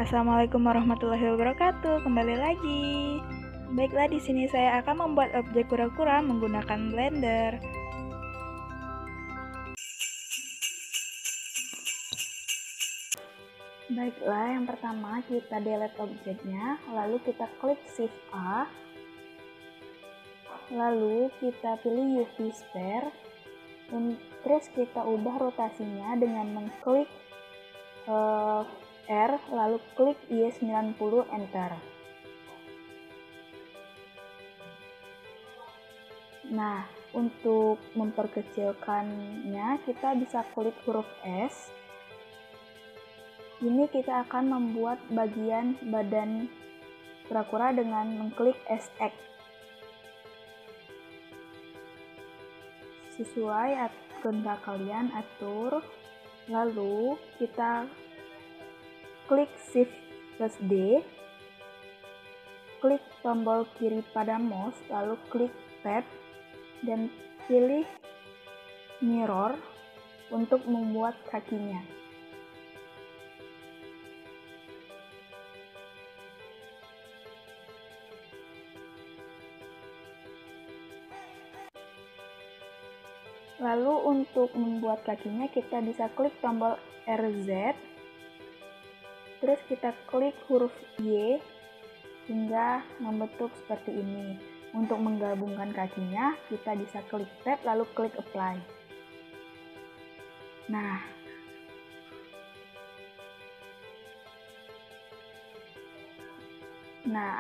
Assalamualaikum warahmatullahi wabarakatuh. Kembali lagi. Baiklah, di sini saya akan membuat objek kura-kura menggunakan Blender. Baiklah, yang pertama kita delete objeknya, lalu kita klik Shift A. Lalu kita pilih UV Sphere. Terus kita ubah rotasinya dengan mengklik R, lalu klik Y90, Enter. Nah, untuk memperkecilkannya, kita bisa klik huruf S. Ini kita akan membuat bagian badan kura-kura dengan mengklik SX. Sesuai kehendak kalian, atur. Lalu kita klik Shift plus D, klik tombol kiri pada mouse, lalu klik Tab, dan pilih Mirror untuk membuat kakinya. Lalu untuk membuat kakinya kita bisa klik tombol RZ, terus kita klik huruf Y hingga membentuk seperti ini. Untuk menggabungkan kakinya kita bisa klik Tab lalu klik Apply. Nah,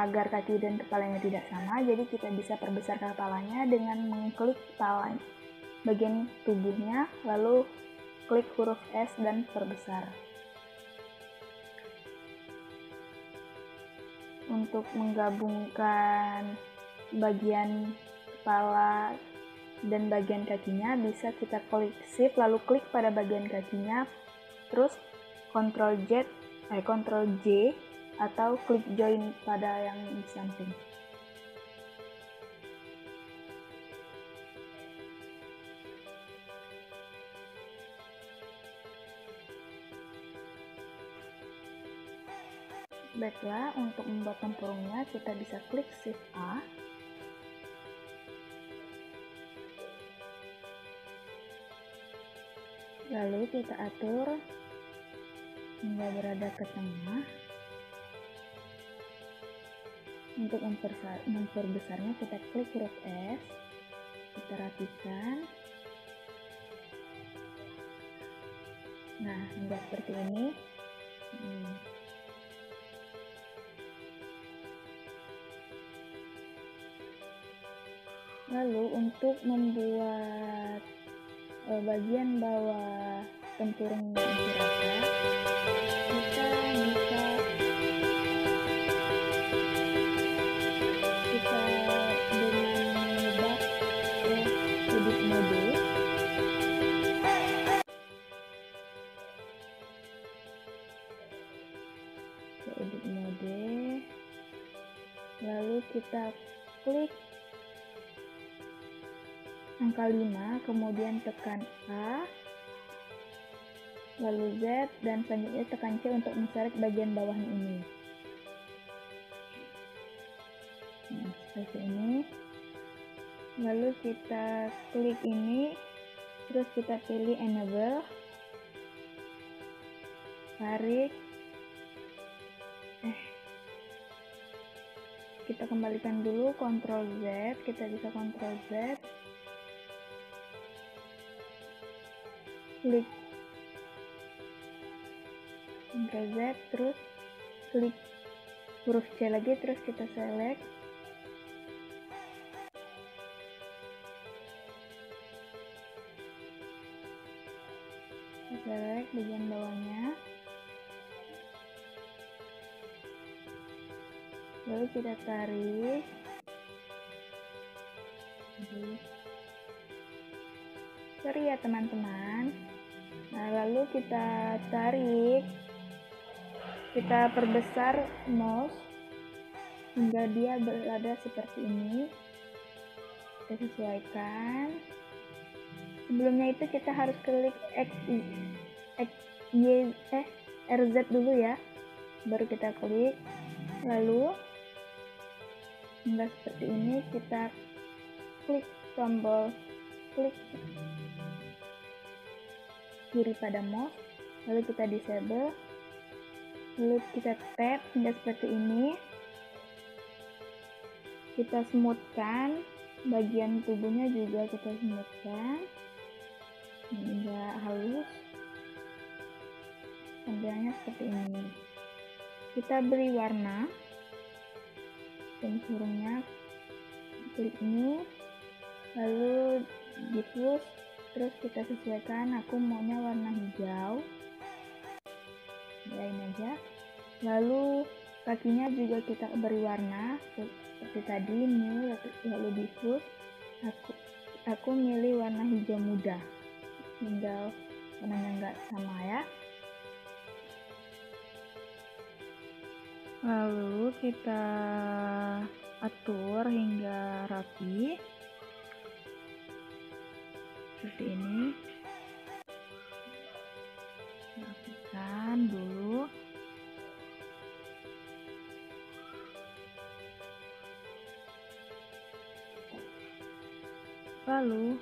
agar kaki dan kepalanya tidak sama, jadi kita bisa perbesar kepalanya dengan mengklik kepala bagian tubuhnya, lalu klik huruf S dan perbesar. Untuk menggabungkan bagian kepala dan bagian kakinya bisa kita klik Shift lalu klik pada bagian kakinya, terus Ctrl J atau klik join pada yang di samping. Baiklah, untuk membuat tempurungnya kita bisa klik Shift A. Lalu kita atur hingga berada ke tengah. Untuk memperbesarnya kita klik huruf S, kita rapikan. Nah, hingga seperti ini. Lalu untuk membuat bagian bawah tempurung isi rata, kita bisa dengan mengubah ke edit mode. Lalu kita klik angka 5, kemudian tekan A, lalu Z, dan selanjutnya tekan C untuk menselect bagian bawahnya ini. Nah, seperti ini. Lalu kita klik ini, terus kita pilih Enable, tarik, kita kembalikan dulu, Ctrl Z, kita bisa Ctrl Z, klik Ctrl Z, terus klik huruf C lagi, terus kita select, bagian bawahnya, lalu kita tarik, sorry ya teman-teman. Nah, lalu kita tarik, kita perbesar mouse hingga dia berada seperti ini. Kita sesuaikan. Sebelumnya itu kita harus klik RZ dulu ya. baru kita klik, lalu hingga seperti ini kita klik tombol klik kiri pada mouse, lalu kita disable, lalu kita tap hingga seperti ini. Kita smoothkan, bagian tubuhnya juga kita smoothkan hingga halus. Tampilannya seperti ini. Kita beri warna, pensurungnya klik new, lalu diffuse, terus kita sesuaikan. Aku maunya warna hijau, ya ini aja. Lalu kakinya juga kita beri warna seperti tadi, new, lalu diffuse. Aku milih warna hijau muda, tinggal warnanya nggak sama ya. Lalu kita atur hingga rapi seperti ini. Rapikan dulu. Lalu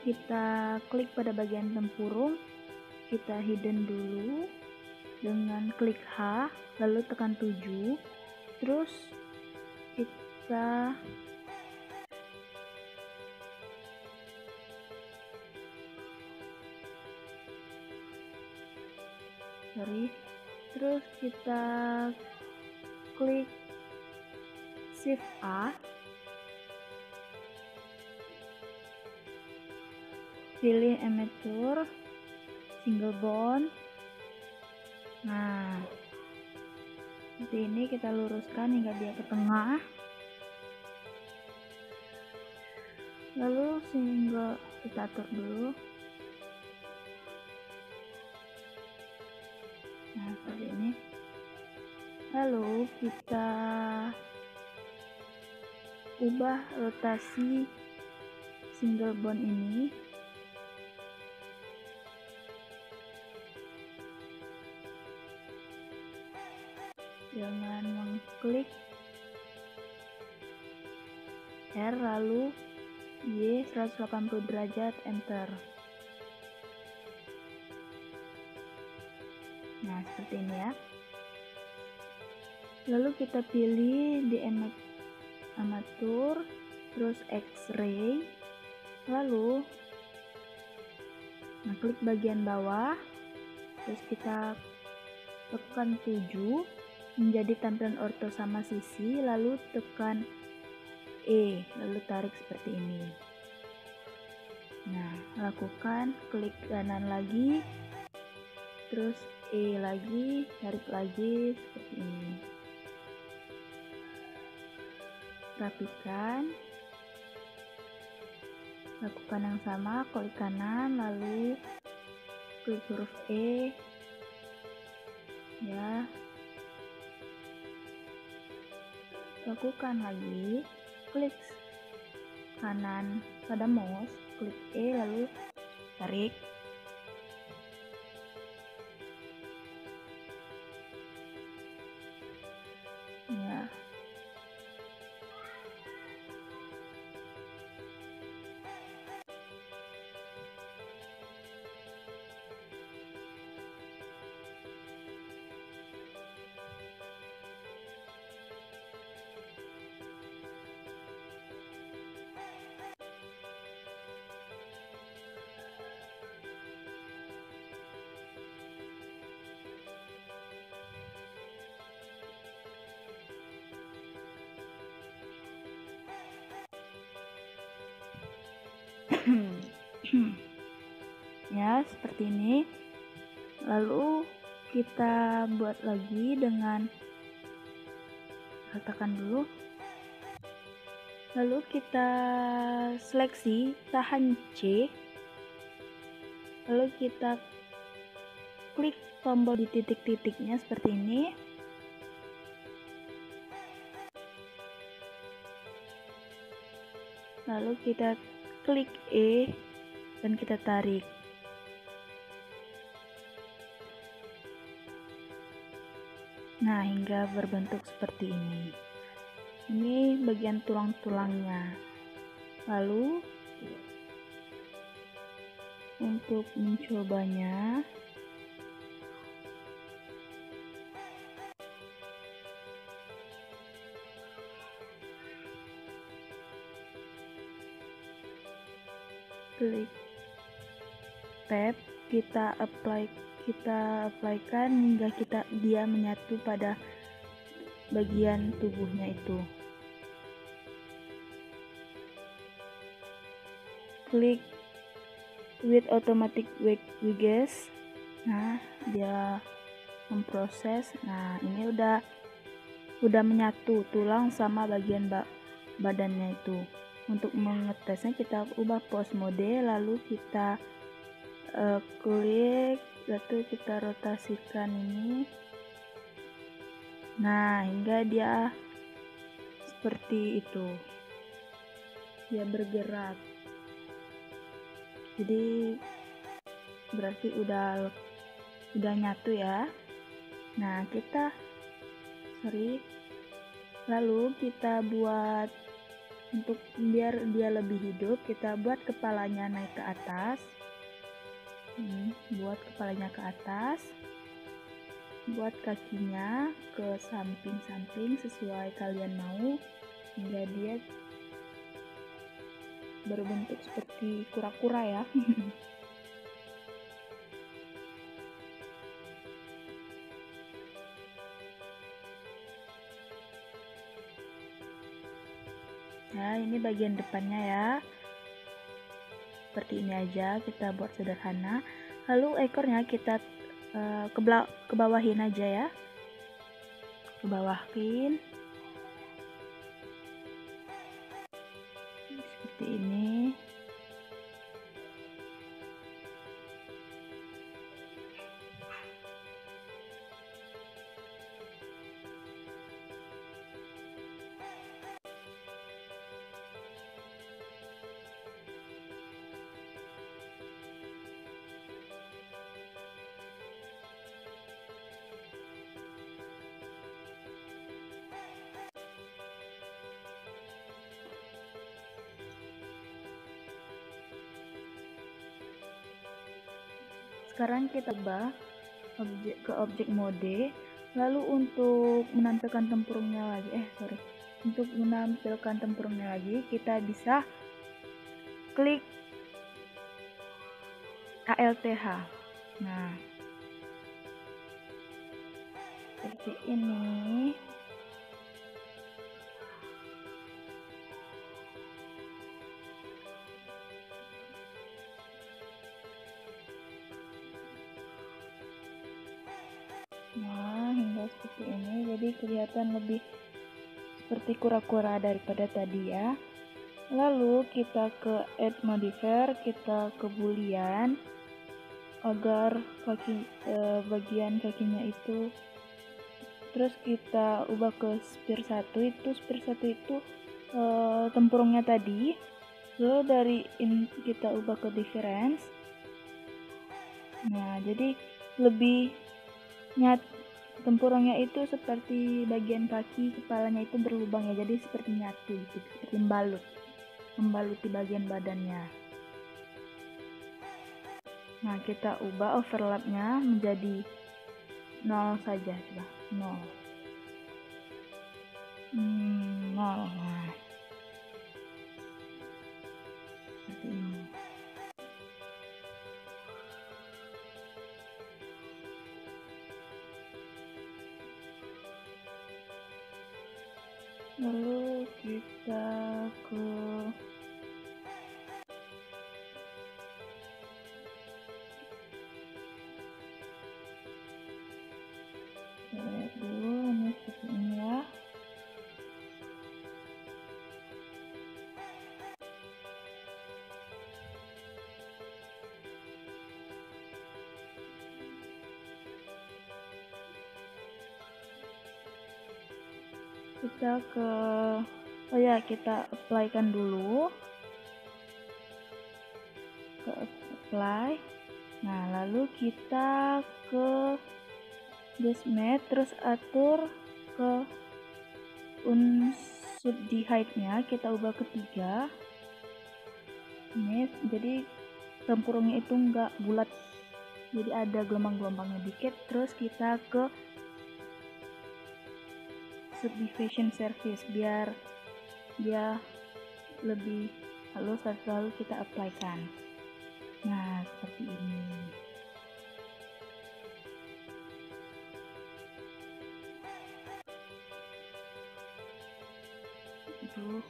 kita klik pada bagian tempurung, kita hidden dulu dengan klik H, lalu tekan 7, terus kita klik Shift A, pilih amateur, single bone. Nah, seperti ini kita luruskan hingga dia ke tengah. Lalu single kita atur dulu. Nah, seperti ini. Lalu kita ubah rotasi single bone ini. Dengan mengklik R lalu Y 180 derajat, enter. Nah, seperti ini ya. Lalu kita pilih di amatur, terus X-ray, lalu klik bagian bawah, terus kita tekan 7 menjadi tampilan orto sama sisi, lalu tekan E, lalu tarik seperti ini. Nah, lakukan klik kanan lagi, terus E lagi, tarik lagi seperti ini. Rapikan, lakukan yang sama, klik kanan, lalu klik huruf E, ya. Lakukan lagi, klik kanan pada mouse, klik E lalu tarik. Ya. Ya, seperti ini. Lalu kita buat lagi dengan ratakan dulu. Lalu kita seleksi tahan C. Lalu kita klik tombol di titik-titiknya seperti ini. Lalu kita klik E dan kita tarik. Nah, hingga berbentuk seperti ini. Ini bagian tulang-tulangnya. Lalu untuk mencobanya, klik tab, kita apply-kan hingga dia menyatu pada bagian tubuhnya itu. Klik with automatic wedges. Nah, dia memproses. Nah, ini udah menyatu tulang sama bagian badannya itu. Untuk mengetesnya kita ubah pose mode, lalu kita klik, lalu kita rotasikan ini. Nah, hingga dia seperti itu, dia bergerak. Jadi berarti udah nyatu ya. Nah, lalu kita buat, untuk biar dia lebih hidup, kita buat kepalanya naik ke atas. Buat kepalanya ke atas, buat kakinya ke samping-samping sesuai kalian mau, hingga dia berbentuk seperti kura-kura ya. Nah, ini bagian depannya ya. Seperti ini aja, kita buat sederhana. Lalu ekornya kita ke bawahin aja ya. Ke bawahin. Seperti ini. Sekarang kita ubah ke objek mode. Lalu untuk menampilkan tempurungnya lagi, kita bisa klik ALTH. Nah, seperti ini. Nah, hingga seperti ini, jadi kelihatan lebih seperti kura-kura daripada tadi ya. Lalu kita ke add modifier, kita ke boolean agar bagian kakinya itu, terus kita ubah ke sphere 1 itu tempurungnya tadi. Lalu dari kita ubah ke difference. Nah, jadi lebih tempurungnya itu seperti bagian kaki, kepalanya itu berlubang ya, jadi seperti nyatu gitu, seperti membaluti bagian badannya. Nah, kita ubah overlapnya menjadi 0 saja, coba 0. 0. Nah, seperti ini. Lalu kita lihat dulu, ini seperti ini ya. kita apply-kan dulu ke apply. Nah, lalu kita ke Desmet, terus atur ke unsur di height-nya, kita ubah ke 3. Ini jadi tempurungnya itu enggak bulat, jadi ada gelombang-gelombangnya dikit. Terus kita ke subdivision surface biar dia lebih halus, lalu kita apply kan. Nah, seperti ini. Aduh.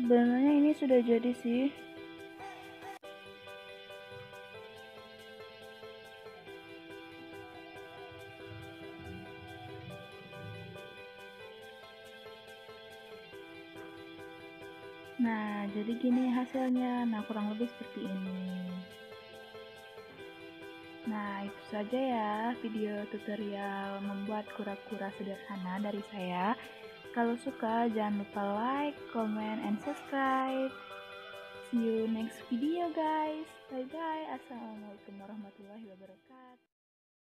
Sebenarnya ini sudah jadi sih. Nah, jadi gini hasilnya. Nah, kurang lebih seperti ini. Nah, itu saja ya video tutorial membuat kura-kura sederhana dari saya. Kalau suka, jangan lupa like, comment, and subscribe. See you next video guys. Bye bye. Assalamualaikum warahmatullahi wabarakatuh.